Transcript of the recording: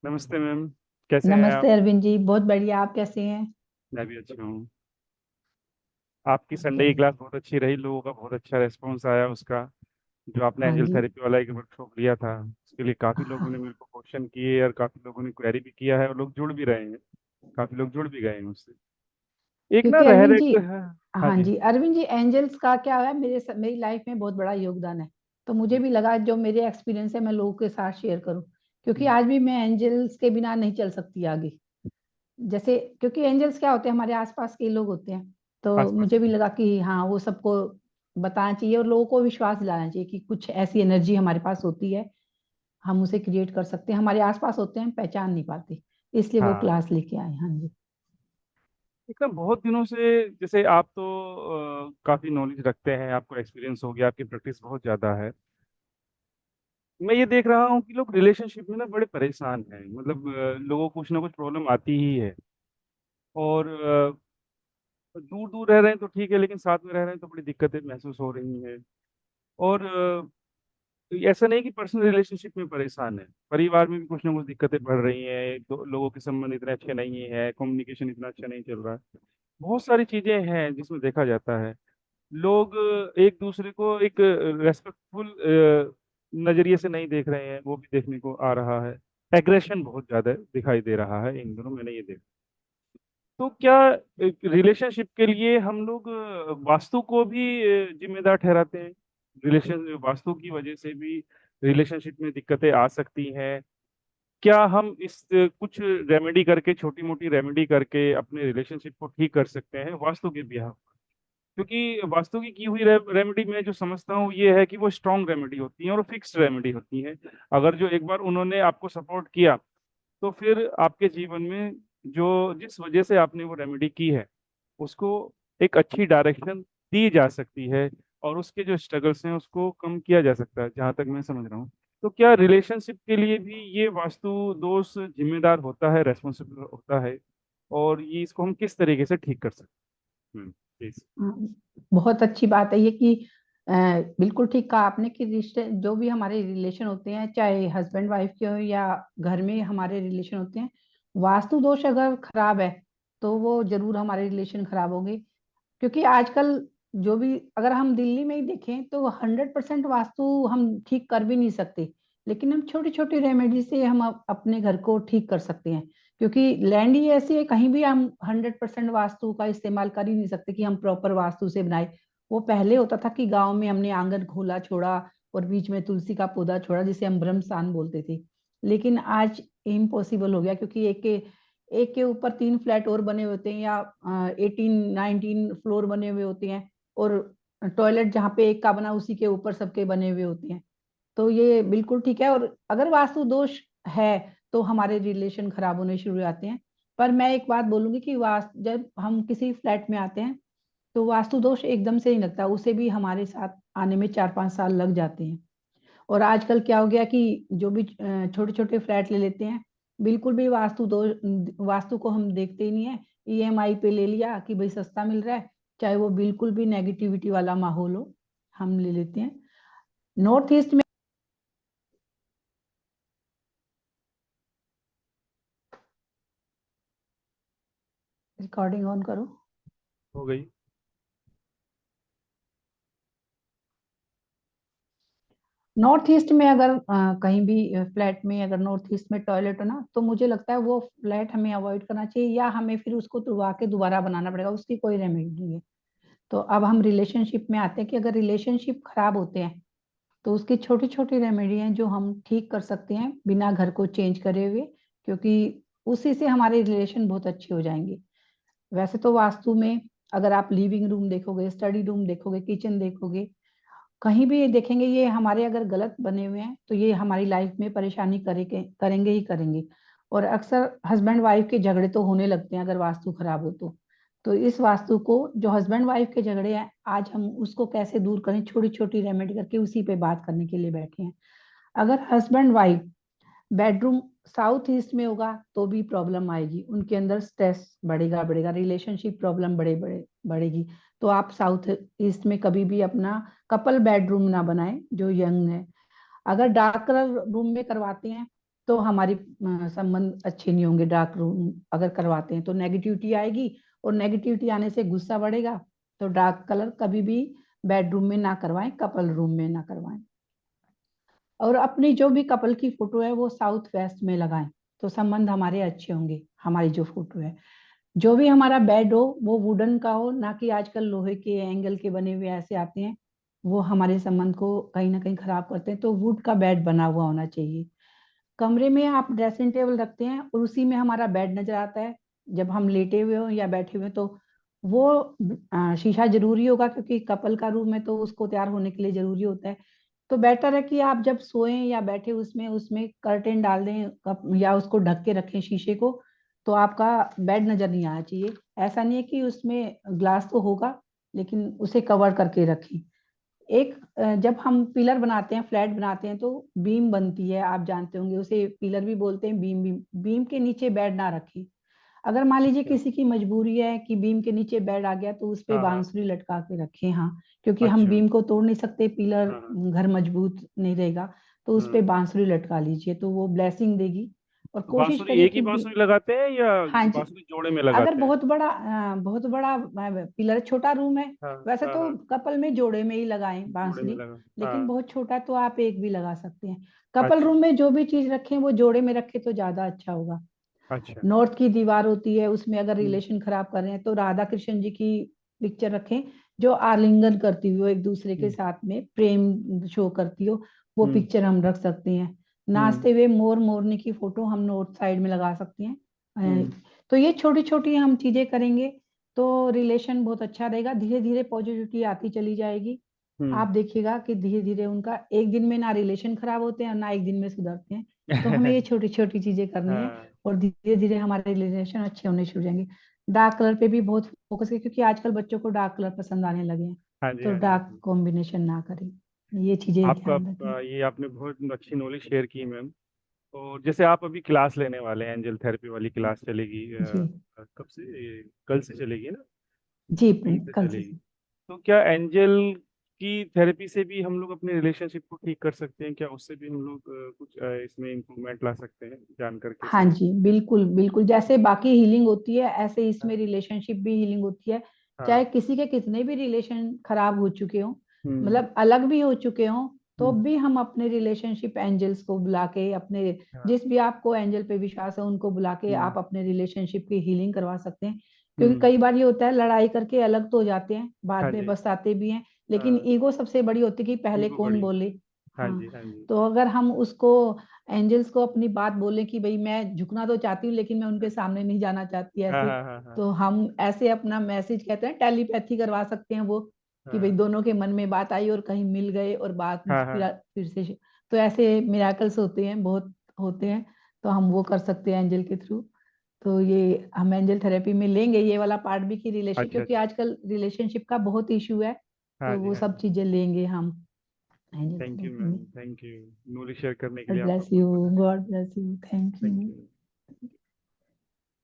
नमस्ते मैम। कैसे हैं आप? नमस्ते अरविंद जी, बहुत बढ़िया। आप कैसे हैं? मैं भी अच्छा हूँ। आपकी संडे की क्लास बहुत अच्छी रही, लोगों का बहुत अच्छा रेस्पॉन्स आया उसका। जो आपने हाँ एंजल जी। थेरेपी वाला एक वर्कशॉप लिया था, उसके लिए काफ़ी लोगों ने हाँ, मेरे को क्वेश्चन किए और काफ़ी लोगों ने क्वेरी भी किया है और लोग जुड़ भी रहे हैं। काफ़ी लोग जुड़ भी गए हैं उससे। एक ना क्योंकि रह अरविंद रहे जी, है। हाँ हाँ जी। जी अरविंद जी, एंजल्स का क्या है, मेरी लाइफ में बहुत बड़ा योगदान है। तो मुझे भी लगा जो मेरे एक्सपीरियंस है मैं लोगों के साथ शेयर करूं, क्योंकि आज भी मैं एंजल्स के बिना नहीं चल सकती आगे। जैसे क्योंकि एंजल्स क्या होते हैं, हमारे आसपास के लोग होते हैं। तो आसपास। मुझे भी लगा कि हाँ, वो सबको बताना चाहिए और लोगों को विश्वास दिलाना चाहिए कि कुछ ऐसी एनर्जी हमारे पास होती है, हम उसे क्रिएट कर सकते हैं, हमारे आसपास होते हैं, हम पहचान नहीं पाते। इसलिए वो हाँ। क्लास लेके आए। हाँ जी। एकदम बहुत दिनों से, जैसे आप तो काफ़ी नॉलेज रखते हैं, आपको एक्सपीरियंस हो गया, आपकी प्रैक्टिस बहुत ज़्यादा है। मैं ये देख रहा हूँ कि लोग रिलेशनशिप में ना बड़े परेशान हैं, मतलब लोगों को कुछ ना कुछ प्रॉब्लम आती ही है। और दूर दूर रह रहे हैं तो ठीक है, लेकिन साथ में रह रहे हैं तो बड़ी दिक्कतें महसूस हो रही हैं। और तो ऐसा नहीं कि पर्सनल रिलेशनशिप में परेशान है, परिवार में भी कुछ ना कुछ दिक्कतें बढ़ रही हैं, दो लोगों के संबंध इतने अच्छे नहीं है, कम्युनिकेशन इतना अच्छा नहीं चल रहा है। बहुत सारी चीजें हैं जिसमें देखा जाता है। लोग एक दूसरे को एक रेस्पेक्टफुल नजरिए से नहीं देख रहे हैं, वो भी देखने को आ रहा है। एग्रेशन बहुत ज्यादा दिखाई दे रहा है इन दोनों, मैंने ये देखा। तो क्या रिलेशनशिप के लिए हम लोग वास्तु को भी जिम्मेदार ठहराते हैं? रिलेशन वास्तु की वजह से भी रिलेशनशिप में दिक्कतें आ सकती हैं। क्या हम इस कुछ रेमेडी करके, छोटी मोटी रेमेडी करके अपने रिलेशनशिप को ठीक कर सकते हैं वास्तु के बिहाफ? क्योंकि वास्तु की हुई रेमेडी में जो समझता हूँ ये है कि वो स्ट्रॉन्ग रेमेडी होती हैं और फिक्स्ड रेमेडी होती हैं। अगर जो एक बार उन्होंने आपको सपोर्ट किया, तो फिर आपके जीवन में जो जिस वजह से आपने वो रेमेडी की है, उसको एक अच्छी डायरेक्शन दी जा सकती है और उसके जो स्ट्रगल्स हैं उसको कम किया जा सकता है, जहाँ तक मैं समझ रहा हूँ। तो क्या रिलेशनशिप के लिए भी ये वास्तु दोष जिम्मेदार होता है, रेस्पॉन्सिबल होता है? और ये इसको हम किस तरीके से ठीक कर सकते हैं? प्लीज। हाँ, बहुत अच्छी बात है ये कि अ, बिल्कुल ठीक कहा आपने कि रिश्ते जो भी हमारे रिलेशन होते हैं, चाहे हस्बैंड वाइफ के हो या घर में हमारे रिलेशन होते हैं, वास्तु दोष अगर खराब है तो वो जरूर हमारे रिलेशन खराब होंगे। क्योंकि आजकल जो भी, अगर हम दिल्ली में ही देखें तो 100% वास्तु हम ठीक कर भी नहीं सकते, लेकिन हम छोटी छोटी रेमेडी से हम अपने घर को ठीक कर सकते हैं। क्योंकि लैंड ही ऐसी है, कहीं भी हम 100% वास्तु का इस्तेमाल कर ही नहीं सकते कि हम प्रॉपर वास्तु से बनाए। वो पहले होता था कि गांव में हमने आंगन खोला छोड़ा और बीच में तुलसी का पौधा छोड़ा, जिसे हम ब्रह्मस्थान बोलते थे। लेकिन आज इम्पॉसिबल हो गया, क्योंकि एक के ऊपर 3 फ्लैट और बने होते हैं, या 18 19 फ्लोर बने हुए होते हैं, और टॉयलेट जहाँ पे एक का बना उसी के ऊपर सबके बने हुए होते हैं। तो ये बिल्कुल ठीक है, और अगर वास्तु दोष है तो हमारे रिलेशन खराब होने शुरू हो जाते हैं। पर मैं एक बात बोलूंगी कि वास्तु, जब हम किसी फ्लैट में आते हैं तो वास्तु दोष एकदम से नहीं लगता, उसे भी हमारे साथ आने में 4 5 साल लग जाते हैं। और आजकल क्या हो गया कि जो भी छोटे छोटे फ्लैट ले लेते हैं, बिल्कुल भी वास्तु को हम देखते ही नहीं है। ईएमआई पे ले लिया कि भाई सस्ता मिल रहा है, चाहे वो बिल्कुल भी नेगेटिविटी वाला माहौल हो, हम ले लेते हैं। नॉर्थ ईस्ट में, रिकॉर्डिंग ऑन करो। हो गई। नॉर्थ ईस्ट में अगर कहीं भी फ्लैट में अगर नॉर्थ ईस्ट में टॉयलेट हो ना, तो मुझे लगता है वो फ्लैट हमें अवॉइड करना चाहिए, या हमें फिर उसको तुड़वा के दोबारा बनाना पड़ेगा, उसकी कोई रेमेडी नहीं है। तो अब हम रिलेशनशिप में आते हैं कि अगर रिलेशनशिप खराब होते हैं तो उसकी छोटी छोटी रेमेडी हैं जो हम ठीक कर सकते हैं बिना घर को चेंज करे हुए, क्योंकि उसी से हमारे रिलेशन बहुत अच्छे हो जाएंगे। वैसे तो वास्तु में अगर आप लिविंग रूम देखोगे, स्टडी रूम देखोगे, किचन देखोगे, कहीं भी देखेंगे, ये हमारे अगर गलत बने हुए हैं तो ये हमारी लाइफ में परेशानी करेंगे ही करेंगे। और अक्सर हस्बैंड वाइफ के झगड़े तो होने लगते हैं अगर वास्तु खराब हो तो इस वास्तु को, जो हस्बैंड वाइफ के झगड़े हैं, आज हम उसको कैसे दूर करें, छोटी छोटी रेमेडी करके उसी पे बात करने के लिए बैठे हैं। अगर husband wife bedroom south east में होगा तो भी प्रॉब्लम आएगी, उनके अंदर स्ट्रेस बढ़ेगा बढ़ेगा, रिलेशनशिप प्रॉब्लम बड़े बड़े बढ़ेगी। तो आप साउथ ईस्ट में कभी भी अपना कपल बेडरूम ना बनाएं जो यंग है। अगर डार्क कलर रूम में करवाते हैं तो हमारी संबंध अच्छे नहीं होंगे। डार्क रूम अगर करवाते हैं तो नेगेटिविटी आएगी, और नेगेटिविटी आने से गुस्सा बढ़ेगा। तो डार्क कलर कभी भी बेडरूम में ना करवाएं, कपल रूम में ना करवाएं। और अपनी जो भी कपल की फोटो है वो साउथ वेस्ट में लगाएं, तो संबंध हमारे अच्छे होंगे। हमारी जो फोटो है, जो भी हमारा बेड हो वो वुडन का हो, ना कि आजकल लोहे के एंगल के बने हुए ऐसे आते हैं, वो हमारे संबंध को कहीं ना कहीं खराब करते हैं। तो वुड का बेड बना हुआ होना चाहिए। कमरे में आप ड्रेसिंग टेबल रखते हैं और उसी में हमारा बेड नजर आता है, जब हम लेटे हुए हो या बैठे हुए, तो वो शीशा जरूरी होगा, क्योंकि कपल का रूम है तो उसको तैयार होने के लिए जरूरी होता है। तो बेटर है कि आप जब सोएं या बैठे उसमें उसमें कर्टेन डाल दें, या उसको ढक के रखें शीशे को, तो आपका बेड नजर नहीं आना चाहिए। ऐसा नहीं है कि उसमें ग्लास तो होगा, लेकिन उसे कवर करके रखें। एक जब हम पिलर बनाते हैं, फ्लैट बनाते हैं, तो बीम बनती है, आप जानते होंगे उसे पिलर भी बोलते हैं। बीम बीम बीम के नीचे बेड ना रखें। अगर मान लीजिए अच्छा। किसी की मजबूरी है कि बीम के नीचे बेड आ गया, तो उस पे हाँ हाँ। बांसुरी लटका के रखें। हाँ, क्योंकि हम अच्छा। बीम को तोड़ नहीं सकते, पिलर हाँ हाँ। घर मजबूत नहीं रहेगा। तो उस पे हम्म। बांसुरी लटका लीजिए, तो वो ब्लेसिंग देगी। और तो कोशिश बांसुरी करिए एक ही कि बांसुरी लगाते हैं या हाँ जी, बांसुरी जोड़े में अगर लगाते हैं? बहुत बड़ा पिलर, छोटा रूम है, हाँ वैसे हाँ तो हाँ। कपल में जोड़े में ही लगाएं जोड़े में बांसुरी। लगा। लेकिन हाँ। बहुत छोटा तो आप एक भी लगा सकते हैं। कपल अच्छा। रूम में जो भी चीज रखें वो जोड़े में रखें तो ज्यादा अच्छा होगा। अच्छा। नॉर्थ की दीवार होती है, उसमें अगर हम्म। रिलेशन खराब कर रहे हैं, तो राधा कृष्ण जी की पिक्चर रखें, जो आलिंगन करती हुई हो, एक दूसरे के हम्म। साथ में प्रेम शो करती हो, वो हम्म। पिक्चर हम रख सकते हैं। हम्म। नाचते हुए मोर मोरनी की फोटो हम नॉर्थ साइड में लगा सकते हैं। हम्म। तो ये छोटी छोटी हम चीजें करेंगे तो रिलेशन बहुत अच्छा रहेगा। धीरे धीरे पॉजिटिविटी आती चली जाएगी। हम्म। आप देखिएगा कि धीरे धीरे उनका एक दिन में ना रिलेशन खराब होते हैं और ना एक दिन में सुधरते हैं। तो हमें ये छोटी छोटी चीजें करनी है, हाँ। और धीरे धीरे हमारे रिलेशन अच्छे होने शुरू हो जाएंगे। डार्क कलर पे भी बहुत फोकस करें, क्योंकि आजकल बच्चों को डार्क कलर पसंद आने लगे हैं। हाँ जी तो हाँ जी हाँ डार्क जी। कॉम्बिनेशन ना करें, ये चीजें आपका ध्यान रखें। ये आपने बहुत अच्छी नॉलेज शेयर की मैम। और जैसे आप अभी क्लास लेने वाले हैं, एंजल थेरेपी वाली क्लास चलेगी जी कब से? कल से चलेगी ना? जी, कहीं से कल से। चलेगी? तो क्या एंजल की थेरेपी से भी हम लोग अपने रिलेशनशिप को ठीक कर सकते हैं? क्या उससे भी हम लोग कुछ इसमें इम्प्रूवमेंट ला सकते हैं जान करके हाँ समझ? जी, बिल्कुल बिल्कुल, जैसे बाकी हीलिंग होती है ऐसे हाँ इसमें रिलेशनशिप भी हीलिंग होती है। हाँ। चाहे किसी के कितने भी रिलेशन खराब हो चुके हो, हम्म। मतलब अलग भी हो चुके हो, तो हम्म। भी हम अपने रिलेशनशिप एंजल्स को बुला के, अपने हाँ। जिस भी आपको एंजल पे विश्वास है उनको बुला के हम्म। आप अपने रिलेशनशिप की हीलिंग करवा सकते हैं। क्योंकि हम्म। कई बार ये होता है, लड़ाई करके अलग तो हो जाते हैं, बाद हाँ में जी। पछताते भी हैं, लेकिन हाँ। ईगो सबसे बड़ी होती है कि पहले ईगो कौन बड़ी। बोले। हाँ हाँ, जी हाँ जी। तो अगर हम उसको एंजल्स को अपनी बात बोले कि भाई मैं झुकना तो चाहती हूँ, लेकिन मैं उनके सामने नहीं जाना चाहती हाँ ऐसे, हाँ हाँ हाँ तो हम ऐसे अपना मैसेज, कहते हैं टेलीपैथी, करवा सकते हैं वो, कि भाई हाँ दोनों के मन में बात आई और कहीं मिल गए और बात हाँ हाँ। फिर से तो ऐसे मिराकल्स होते हैं, बहुत होते हैं। तो हम वो कर सकते हैं एंजल के थ्रू। तो ये हम एंजल थेरेपी में लेंगे ये वाला पार्ट भी, कि रिलेशन, अच्छा क्योंकि अच्छा। आजकल रिलेशनशिप का बहुत इशू है। हाँ तो जी वो हाँ सब जी। चीजें लेंगे हम angel thank you therapy ma'am, में। Thank you. नॉलेज शेयर करने के गॉड लिए आपका ब्लेस बहुत यू, बहुत धन्यवाद। God bless you, thank thank you. You.